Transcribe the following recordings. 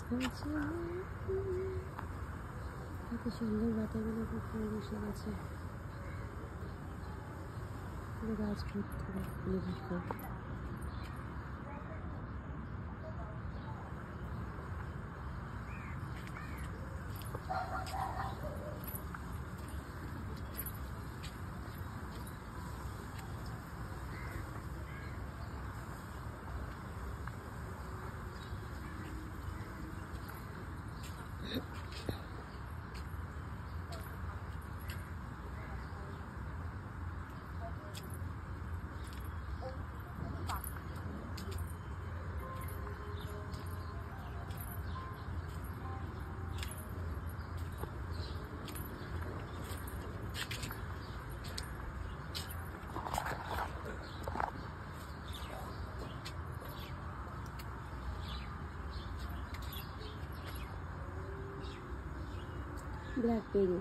হয়েছে। এত সুন্দর পাতাগুলো খুব ফুল বসে গেছে, পুরো গাছ ভর্তি ফুলে ভর্তি। ব্ল্যাকবেরি,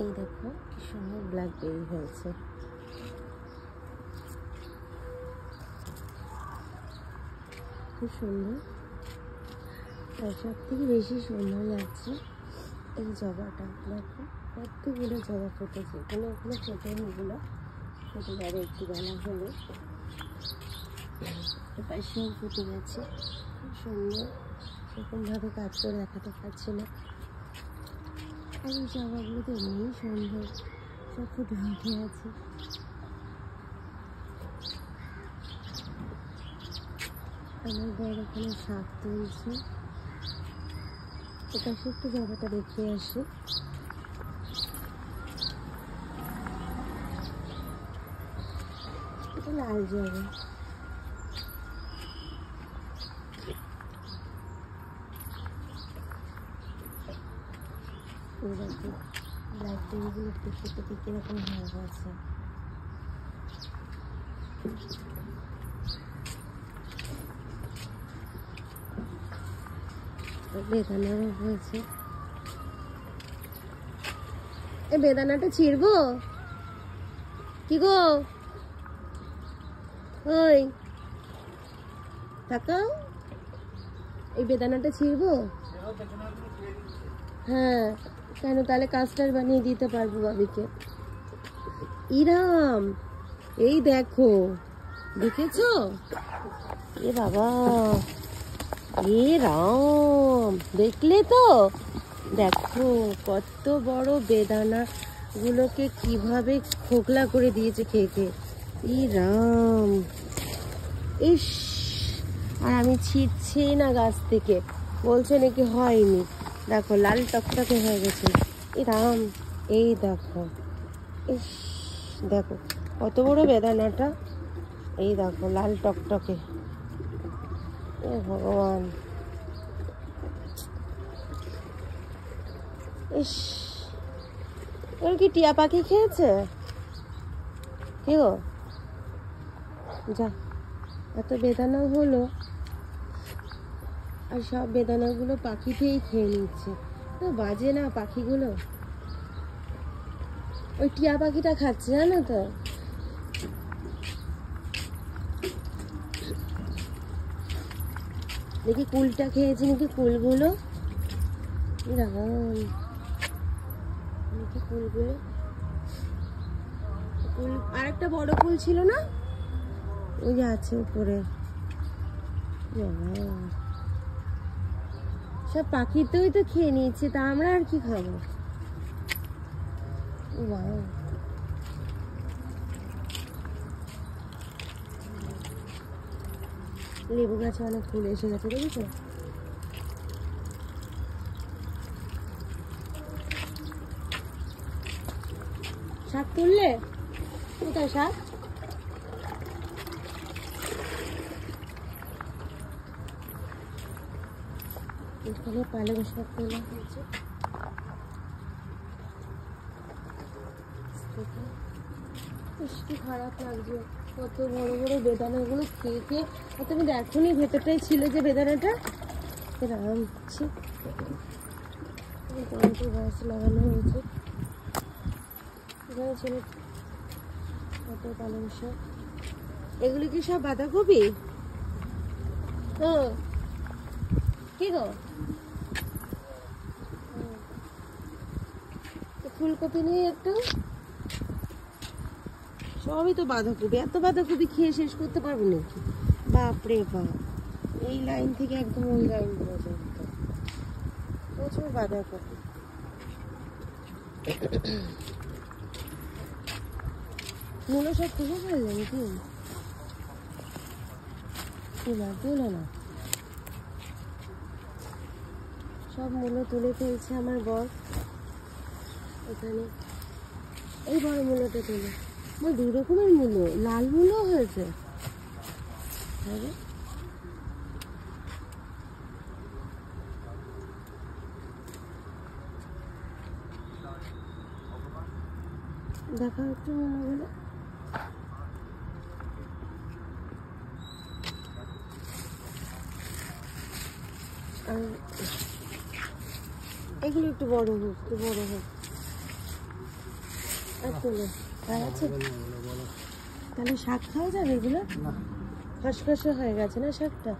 এই দেখো কি সুন্দর ব্ল্যাকবেরি হয়েছে। খুব সুন্দর। আর সব থেকে বেশি সুন্দর লাগছে এই জবাটা। দেখো কতগুলো জবা ফুটেছে, এখানে ওখানে ফোটেনি, এগুলো ফুটে যাবে একটু বেলা হলে। এপাশেও ফুটে গেছে, খুব সুন্দর। সেরকমভাবে কাজ করে দেখাতে পারছি না। আর এই জবাগুলো তো এমনি সুন্দর, সব ফুটে উঠে আছে। আমার বড় ওখানে শাক তুলছে। এটা একটু জবাটা দেখতে আসি। এটা লাল জবা। ব্ল্যাকবেরিগুলো দেখতে কিরকম হয়ে গেছে। বেদানাও হয়েছে। এ বেদানাটা ছিড়বো কি গো? ওই তাকাও, এই বেদানাটা ছিড়বো? হ্যাঁ, কেন? তাহলে কাস্টার্ড বানিয়ে দিতে পারবো বাবিকে। ইরাম, এই দেখো, দেখেছো? এ বাবা, এ রাম, দেখলে তো? দেখো কত বড় বেদানা গুলোকে কিভাবে খোকলা করে দিয়েছে খেয়ে খেয়ে। ই রাম, ইস! আর আমি ছিঁড়ছি না গাছ থেকে, বলছে নাকি হয়নি। দেখো লাল টকটকে হয়ে গেছে। এ রাম, এই দেখো, ইস! দেখো কত বড় বেদানাটা। এই দেখো লাল টকটকে। এ ভগবান, ইস! ওর কি টিয়া পাখি খেয়েছে? কি গো? যা, এত বেদানা হলো, আর সব বেদানাগুলো পাখিতেই খেয়ে নিচ্ছে। তো বাজে না পাখিগুলো? ওই টিয়া পাখিটা খাচ্ছে, জানো তো? দেখি কুলটা খেয়েছে নাকি, কুলগুলো। দেখি কুলগুলো। কুল, আর একটা বড় কুল ছিল না, ওই যে আছে উপরে। সব পাখিতেই তো খেয়ে নিচ্ছে, তা আমরা আর কি খাবো? লেবু গাছে অনেক ফুল এসে গেছে, দেখেছো? শাক তুললে? কোথায় শাক? এখানে পালং শাক তোলা হয়েছে। দেখে বেশ কি খারাপ লাগছে। কত বড় বড় বেদানাগুলো খেয়ে খেয়ে। তুমি দেখোনি ভেতরটাই ছিল যে বেদানাটা আনছি। টমেটো গাছ লাগানো হয়েছে এখানে, ছিল কত পালং শাক। এগুলি কি সব বাঁধাকপি? কি গো, ফুলকপি নিয়ে একটু, সবই তো বাঁধাকপি। এত বাঁধাকপি খেয়ে শেষ করতে পারবো নাকি? বাপরে বাপ, এই লাইন থেকে একদম ওই লাইন পর্যন্ত প্রচুর বাঁধাকপি। মূলো সব তুলে ফেললেন কি? না তুলে না, সব মূলো তুলে ফেলছে আমার বর। এখানে এই বড় মূলোটা তুলে, আমার দুই রকমের মূলো, লাল মূলো হয়েছে। দেখা একটু মূলোগুলো, আর এগুলো একটু বড় হোক, একটু বড় হোক। আছে তাহলে শাক খাওয়া যাবে? এগুলো খসখসে হয়ে গেছে না শাকটা?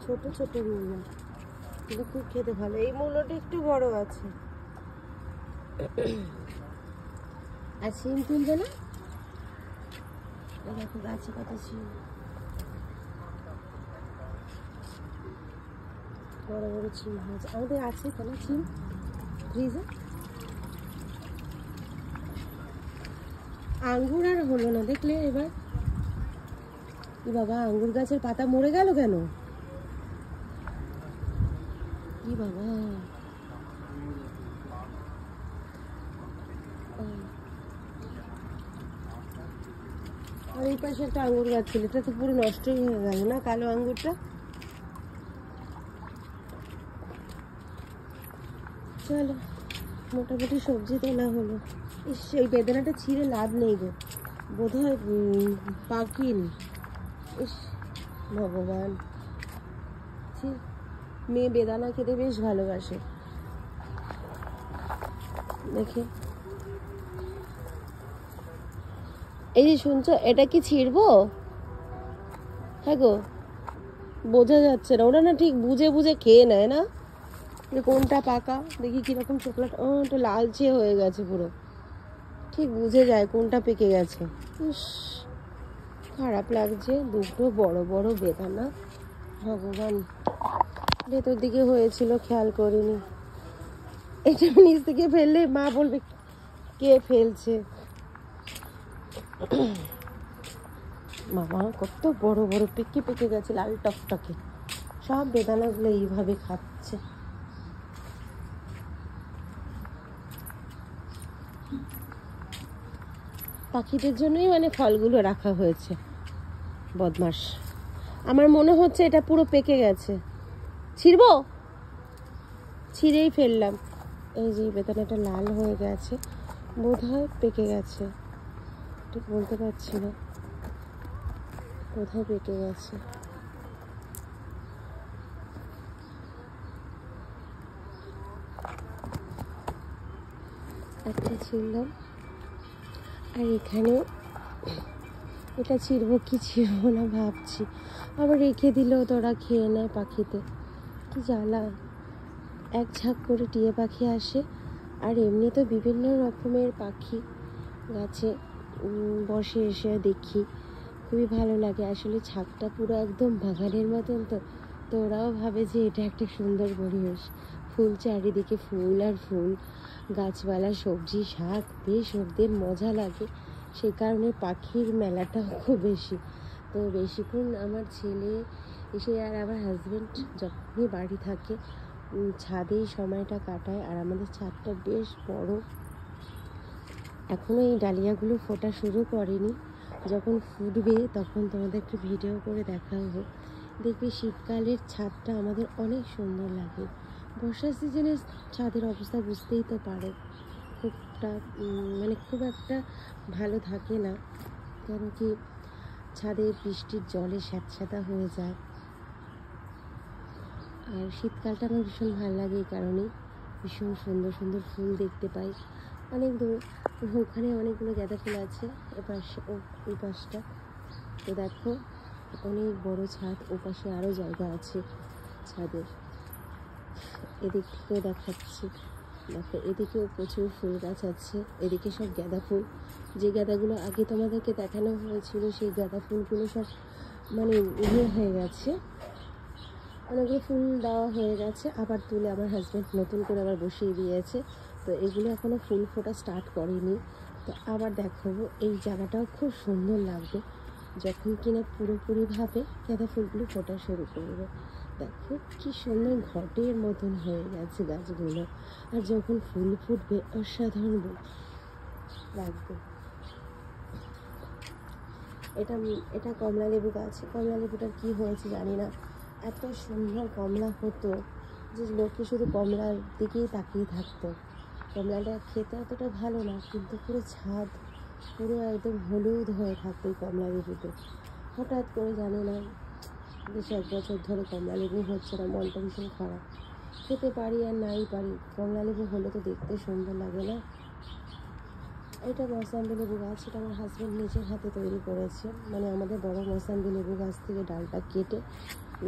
ছোট ছোট মূলো, কিন্তু খুব খেতে ভালো। এই মূলোটা একটু বড় আছে। আর সিম তুলবে না? দেখো গাছে কত সিম, বড় বড় সিম হয়েছে। আমাদের আছে তো না সিম ফ্রিজে। আঙ্গুর আর হলো না দেখলে এবার। কি বাবা, আঙ্গুর গাছের পাতা মরে গেল কেন? কি বাবা, আর এই পাশে একটা আঙ্গুর গাছ ছিল, এটা তো পুরো নষ্টই হয়ে গেল না, কালো আঙ্গুরটা। চলো মোটামুটি সবজি তোলা হলো। এই বেদানাটা ছিঁড়ে লাভ নেই গো, বোধ হয় পাকিনি। ইস ভগবান, মেয়ে বেদানা খেতে বেশ ভালোবাসে। দেখে এই যে শুনছো, এটা কি ছিঁড়বো? হ্যাঁ গো, বোঝা যাচ্ছে না। ওরা না ঠিক বুঝে বুঝে খেয়ে নেয় না, যে কোনটা পাকা। দেখি কিরকম চকলেট, এটা লালচে হয়ে গেছে পুরো, ঠিক বুঝে যায় কোনটা পেকে গেছে। ইস খারাপ লাগছে। দুটো বড় বড় বেদানা, ভগবান। ভেতর দিকে হয়েছিল খেয়াল করিনি। এটা নিচ থেকে ফেললে মা বলবে কে ফেলছে। বাবা কত বড় বড় পেকে পেকে গেছে, লাল টকটকে। সব বেদানাগুলো এইভাবে খাচ্ছে। পাখিদের জন্যই মানে ফলগুলো রাখা হয়েছে, বদমাস। আমার মনে হচ্ছে এটা পুরো পেকে গেছে। ছিঁড়বো, ছিঁড়েই ফেললাম। এই যে বেদানাটা লাল হয়ে গেছে, বোধ হয় পেকে গেছে, ঠিক বলতে পারছি না, বোধ হয় পেকে গেছে। একটা ছিঁড়লাম, আর এখানে এটা ছিঁড়বো কি ছিঁড়বো না ভাবছি। আবার রেখে দিলেও তো ওরা খেয়ে নেয়, পাখিতে কি জ্বালা। এক ঝাঁক করে টিয়া পাখি আসে, আর এমনি তো বিভিন্ন রকমের পাখি গাছে বসে, এসে দেখি, খুবই ভালো লাগে। আসলে ছাদটা পুরো একদম বাগানের মতন, তো ওরাও ভাবে যে এটা একটা সুন্দর পরিবেশ। ফুল চারিদিকে, ফুল আর ফুল, গাছপালা, সবজি, শাক, বেশ ওদের মজা লাগে। সেই কারণে পাখির মেলাটাও খুব বেশি। তো বেশিক্ষণ আমার ছেলে এসে আর আমার হাজব্যান্ড যখনই বাড়ি থাকে ছাদেই সময়টা কাটায়। আর আমাদের ছাদটা বেশ বড়, এখনও এই ডালিয়াগুলো ফোটা শুরু করেনি। যখন ফুটবে তখন তোমাদের একটু ভিডিও করে দেখাবো। দেখবে শীতকালের ছাদটা আমাদের অনেক সুন্দর লাগে। বর্ষার সিজনে ছাদের অবস্থা বুঝতেই তো পারো, মানে খুব একটা ভালো থাকে না, কারণ কি ছাদে বৃষ্টির জলে স্যাঁতস্যাঁতা হয়ে যায়। আর শীতকালটা আমার ভীষণ ভালো লাগে, এই কারণেই ভীষণ সুন্দর সুন্দর ফুল দেখতে পাই অনেক দূর। ওখানে অনেকগুলো গাঁদা ফুল আছে, এপাশে এই পাশটা তো দেখো অনেক বড় ছাদ, ওপাশে আরও জায়গা আছে ছাদের। এদিক থেকেও দেখাচ্ছি, দেখো এদিকেও প্রচুর ফুল গাছ আছে, এদিকে সব গাঁদা ফুল। যে গাঁদাগুলো আগে তোমাদেরকে দেখানো হয়েছিল সেই গাঁদা ফুলগুলো সব মানে হয়ে গেছে, অনেকগুলো ফুল দেওয়া হয়ে গেছে, আবার তুলে আমার হাজব্যান্ড নতুন করে আবার বসিয়ে দিয়েছে। তো এগুলো এখনও ফুল ফোটা স্টার্ট করেনি। তো আবার দেখাবো, এই জায়গাটাও খুব সুন্দর লাগবে যখন কিনা পুরোপুরিভাবে গাঁদা ফুলগুলো ফোটা শুরু করবে। দেখো কি সুন্দর ঘটের মতন হয়ে গেছে গাছগুলো, আর যখন ফুল ফুটবে অসাধারণ লাগবে। এটা কমলা লেবু গাছ। কমলা লেবুটার কি হয়েছে জানি না, এত সুন্দর কমলা হতো যে লোকে শুধু কমলার দিকেই তাকিয়ে থাকতো। কমলাটা খেতে অতটা ভালো না, কিন্তু পুরো ছাদ পুরো একদম হলুদ হয়ে থাকতো এই কমলা লেবুতে। হঠাৎ করে জানি না বেশ 1 বছর ধরে কমলা লেবু হচ্ছে না, মনটা ভীষণ খারাপ। খেতে পারি আর নাই পারি, কমলা লেবু হলে তো দেখতে সুন্দর লাগে না। এটা মৌসাম্বি লেবু গাছ, এটা আমার হাজব্যান্ড নিজের হাতে তৈরি করেছে, মানে আমাদের বড় মৌসাম্বি লেবু গাছ থেকে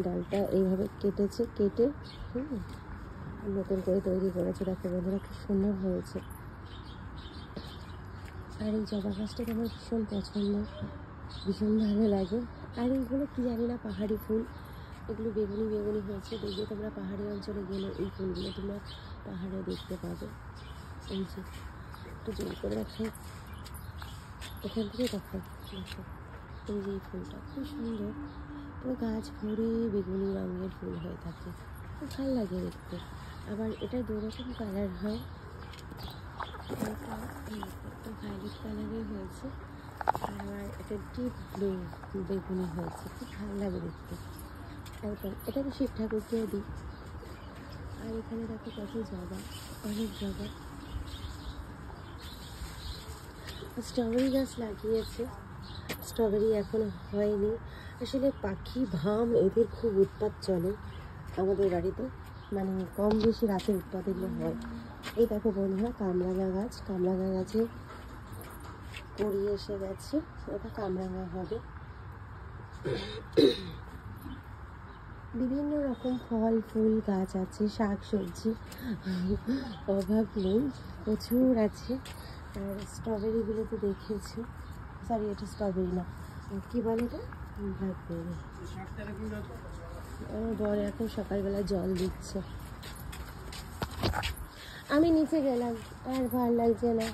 ডালটা এইভাবে কেটে নতুন করে তৈরি করেছে। দেখো বন্ধুরা খুব সুন্দর হয়েছে। আর এই জবা গাছটাকে আমার ভীষণ পছন্দ, ভীষণ ভালো লাগে। আর এইগুলো কি জানি না, পাহাড়ি ফুল, এগুলো বেগুনি বেগুনি হয়েছে। দেখবে তোমরা পাহাড়ি অঞ্চলে গেলে এই ফুলগুলো তোমরা পাহাড়ে দেখতে পাবে। এই যে একটু জোর করে দেখাই, এখান থেকে দেখাই, দেখো এই যে এই ফুলটা খুব সুন্দর, পুরো গাছ ভরে বেগুনি রঙের ফুল হয়ে থাকে, খুব ভালো লাগে দেখতে। আবার এটা 2 রকম কালার হয়, একটা ভায়োলেট কালারের হয়েছে, আর আবার এটা ডিপ ব্লু বেগুনি হয়েছে, খুব ভালো লাগে দেখতে একদম। এটাকে শিব ঠাকুরকেও দিই। আর এখানে দেখো কত জবা, অনেক জবা। স্ট্রবেরি গাছ লাগিয়েছে, স্ট্রবেরি এখনো হয়নি। আসলে পাখি ভাম এদের খুব উৎপাত চলে আমাদের বাড়িতে, মানে কম বেশি রাতে উৎপাত এগুলো হয়। এই দেখো বন্ধুরা কামরাঙা গাছে কড়ি এসে গেছে, এটা কামরাঙা হবে। বিভিন্ন রকম ফল ফুল গাছ আছে, শাক সবজি অভাব নেই, প্রচুর আছে। আর স্ট্রবেরিগুলো তো দেখেছো, সরি এটা স্ট্রবেরি না, কী বলে এটা, ব্ল্যাকবেরি। আমার বর এখন সকালবেলা জল দিচ্ছে, আমি নিচে গেলাম, আর ভালো লাগছে না।